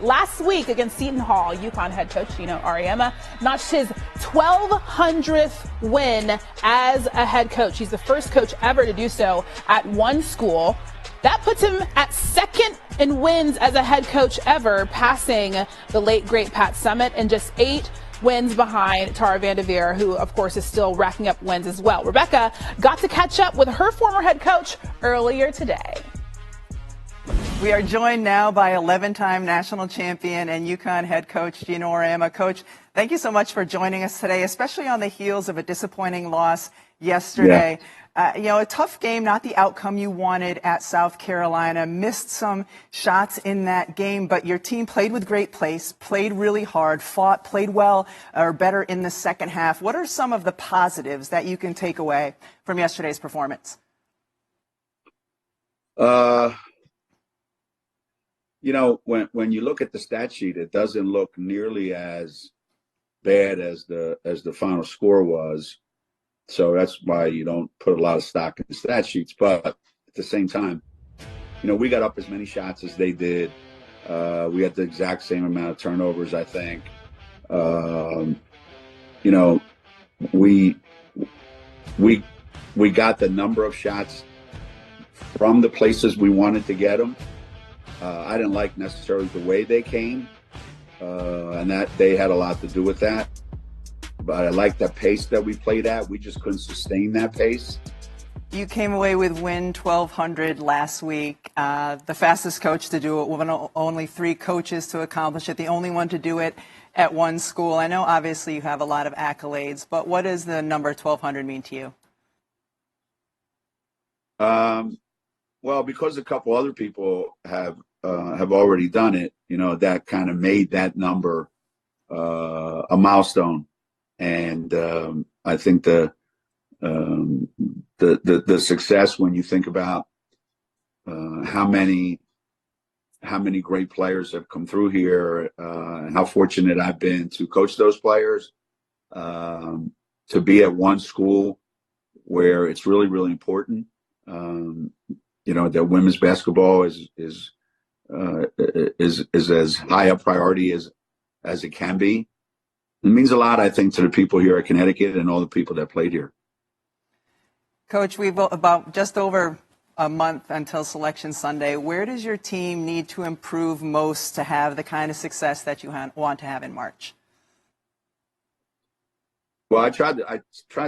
Last week against Seton Hall, UConn head coach Geno Auriemma notched his 1,200th win as a head coach. He's the first coach ever to do so at one school. That puts him at second in wins as a head coach ever, passing the late, great Pat Summitt, and just 8 wins behind Tara Vanderveer, who, of course, is still racking up wins as well. Rebecca got to catch up with her former head coach earlier today. We are joined now by 11-time national champion and UConn head coach Geno Auriemma. Coach, thank you so much for joining us today, especially on the heels of a disappointing loss yesterday. A tough game, not the outcome you wanted at South Carolina. Missed some shots in that game, but your team played with great pace, played really hard, fought, played well or better in the second half. What are some of the positives that you can take away from yesterday's performance? When you look at the stat sheet, it doesn't look nearly as bad as the final score was. So that's why you don't put a lot of stock in the stat sheets. But at the same time, we got up as many shots as they did. We had the exact same amount of turnovers, I think. We got the number of shots from the places we wanted to get them. I didn't like necessarily the way they came, and that they had a lot to do with that. But I like the pace that we played at. We just couldn't sustain that pace. You came away with win 1,200 last week, the fastest coach to do it, with only 3 coaches to accomplish it, the only one to do it at one school. I know obviously you have a lot of accolades, but what does the number 1,200 mean to you? Well, because a couple other people have already done it, that kind of made that number a milestone. And I think the success, when you think about how many great players have come through here, and how fortunate I've been to coach those players, to be at one school where it's really, really important. That women's basketball is as high a priority as it can be. It means a lot, I think, to the people here at Connecticut and all the people that played here. Coach, we've about just over a month until Selection Sunday. Where does your team need to improve most to have the kind of success that you want to have in March? Well, I tried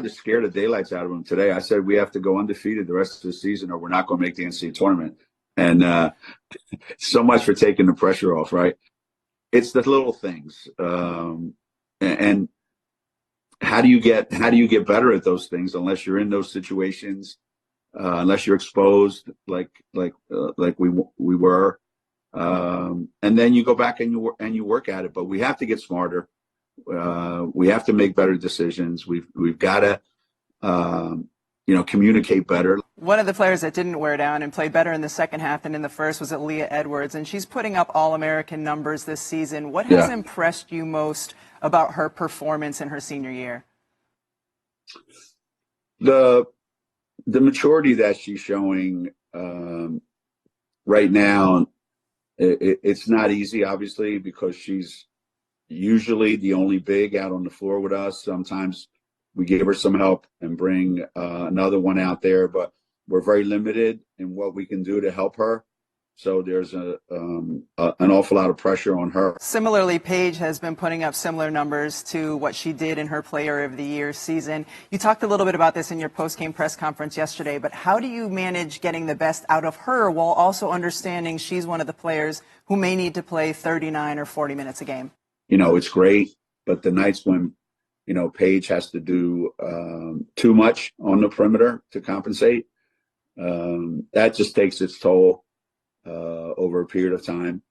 to scare the daylights out of them today. I said we have to go undefeated the rest of the season, or we're not going to make the NCAA tournament. And so much for taking the pressure off, right? It's the little things. And how do you get better at those things unless you're in those situations, unless you're exposed like we were, and then you go back and you work at it. But we have to get smarter. We have to make better decisions. We've got to communicate better. One of the players that didn't wear down and played better in the second half than in the first was Aaliyah Edwards, and she's putting up All-American numbers this season. What has impressed you most about her performance in her senior year? The maturity that she's showing right now. It's not easy, obviously, because she's usually the only big out on the floor with us. Sometimes we give her some help and bring another one out there, but we're very limited in what we can do to help her. So there's an awful lot of pressure on her. Similarly, Paige has been putting up similar numbers to what she did in her Player of the Year season. You talked a little bit about this in your post-game press conference yesterday, but how do you manage getting the best out of her while also understanding she's one of the players who may need to play 39 or 40 minutes a game? It's great, but the nights when Paige has to do too much on the perimeter to compensate, that just takes its toll over a period of time.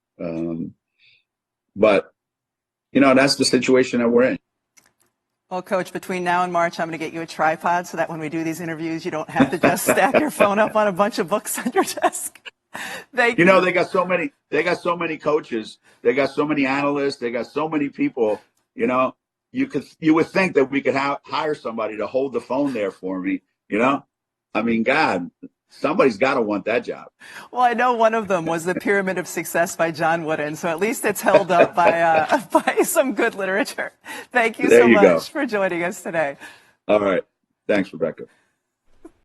But that's the situation that we're in. Well, Coach, between now and March, I'm going to get you a tripod so that when we do these interviews, you don't have to just stack your phone up on a bunch of books on your desk. Thank you. They got so many coaches. They got so many analysts. They got so many people, you would think that we could hire somebody to hold the phone there for me, I mean, God, Somebody's got to want that job. Well, I know one of them was The Pyramid of Success by John Wooden, so at least it's held up by by some good literature. Thank you so much for joining us today. All right. Thanks, Rebecca.